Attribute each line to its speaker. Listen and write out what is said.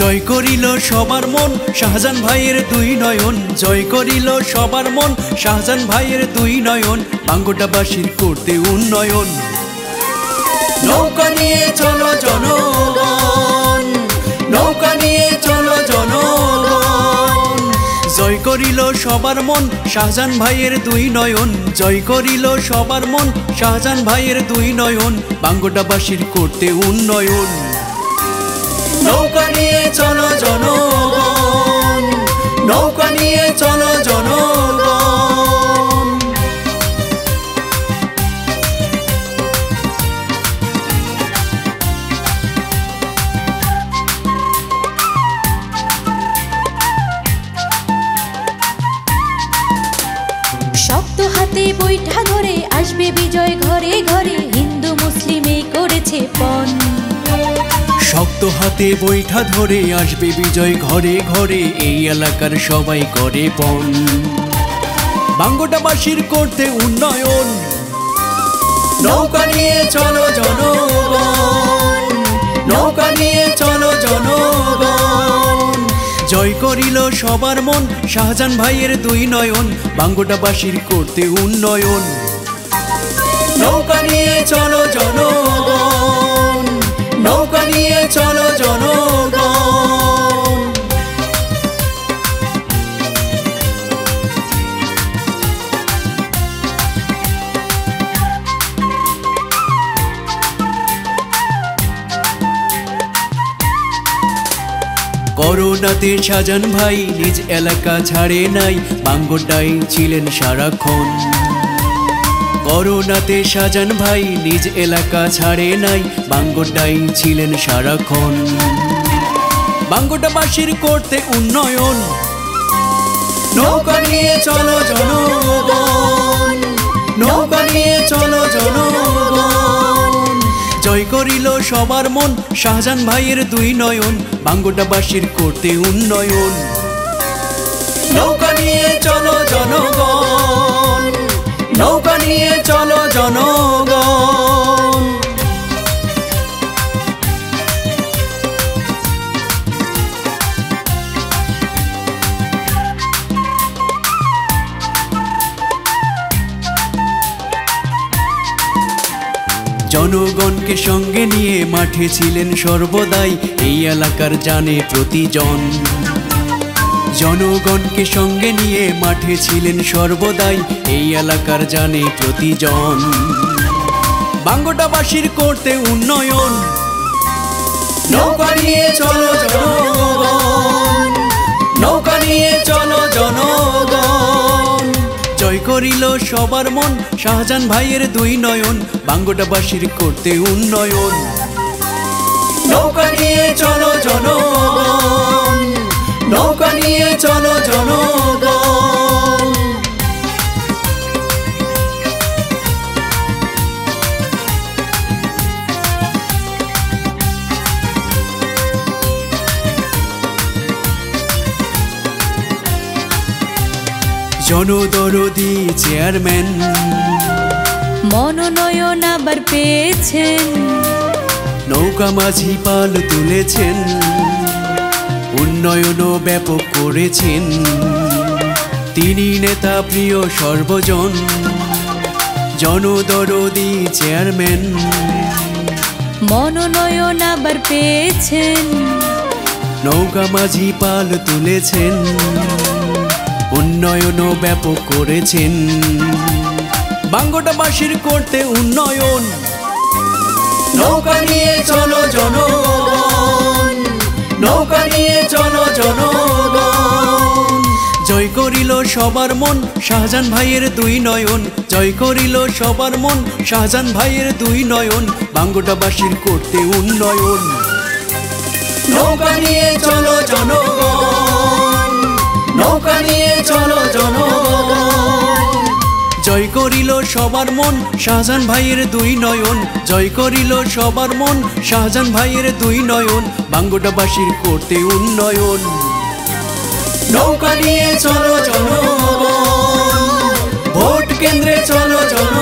Speaker 1: জয় করিল সবার মন শাহজান ভাইয়ের দুই নয়ন, জয় করিল সবার মন শাহজান ভাইয়ের দুই নয়ন, বাঙ্গোটাবাসীর করতে উন্নয়ন। নৌকা নিয়ে চলো জনগণ, নৌকা নিয়ে চলো জনগণ, জয় করিল সবার মন শাহজান ভাইয়ের দুই নয়ন, জয় করিল সবার মন শাহজান ভাইয়ের দুই নয়ন, বাঙ্গোটাবাসীর করতে উন্নয়ন। নৌকা নিয়ে চলো জনগণ, নৌকা নিয়ে চলো জনগণ।
Speaker 2: শক্ত হাতে বৈঠা ধরে আসবে বিজয় ঘরে ঘরে, হিন্দু মুসলিমে করেছে পণ।
Speaker 1: শক্ত হাতে বৈঠা ধরে আসবে বিজয় ঘরে ঘরে, এই এলাকার সবাই করে পণ। বাঙ্গোটাবাসীর করতে উন্নয়ন। নৌকা নিয়ে চলো জনগণ, নৌকা নিয়ে চলো জনগণ, জয় করিল সবার মন শাহজান ভাইয়ের দুই নয়ন, বাঙ্গোটাবাসীর করতে উন্নয়ন। নৌকা নিয়ে চলো জনগণ, নৌকা নিয়ে চলো জনগণ। করোনাতে শাহজান ভাই নিজ এলাকা ছাড়ে নাই, বাঙ্গোটায় ছিলেন সারাক্ষণ। করোনাতে শাহজান ভাই নিজ এলাকা ছাড়ে নাই, বাঙ্গোটায় ছিলেন সারাক্ষণ। বাঙ্গোটাবাসীর করতে উন্নয়ন। নৌকা নিয়ে চলো জনগণ, নৌকা নিয়ে চলো জনগণ, জয় করিল সবার মন শাহজান ভাইয়ের দুই নয়ন, বাঙ্গোটাবাসীর করতে উন্নয়ন। নৌকা নিয়ে চলো জনগণ, নৌকা নিয়ে চলো জনগণ। জনগণকে সঙ্গে নিয়ে মাঠে ছিলেন সর্বদাই, এই এলাকার জানে প্রতিজন। জনগণকে সঙ্গে নিয়ে মাঠে ছিলেন সর্বদাই, এই এলাকার জানে প্রতিজন। বাঙ্গোটাবাসীর করতে উন্নয়ন। নৌকা নিয়ে চলো জনগণ, নৌকা নিয়ে চলো জনগণ, জয় করিল সবার মন শাহজান ভাইয়ের দুই নয়ন, বাঙ্গোটাবাসীর করতে উন্নয়ন। নৌকা নিয়ে চলো জনগণ, নৌকা নিয়ে চলো জনগণ। জনদরদি চেয়ারম্যান
Speaker 2: মনোনয়ন আবার পেয়েছেন,
Speaker 1: নৌকা মাঝি পাল তুলেছেন, উন্নয়নও ব্যাপক করেছেন। তিনি নেতা প্রিয় সর্বজন, জনদরদি চেয়ারম্যান
Speaker 2: মনোনয়ন আবার পেয়েছেন,
Speaker 1: নৌকা মাঝি পাল তুলেছেন, উন্নয়নও ব্যাপক করেছেন। বাঙ্গোটাবাসীর করতে উন্নয়ন। নৌকা নিয়ে চলো জনগণ, নৌকা নিয়ে চলো জনগণ, জয় করিল সবার মন শাহজান ভাইয়ের দুই নয়ন, জয় করিল সবার মন শাহজান ভাইয়ের দুই নয়ন, বাঙ্গোটাবাসীর করতে উন্নয়ন। নৌকা নিয়ে চলো জনগণ, নৌকা নিয়ে চলো জনগণ, জয় করিল সবার মন শাহজান ভাইয়ের দুই নয়ন, জয় করিল সবার মন শাহজান ভাইয়ের দুই নয়ন, বাঙ্গোটাবাসীর করতে উন্নয়ন। নৌকা নিয়ে চলো জনগণ, ভোট কেন্দ্রে চলো জনগণ।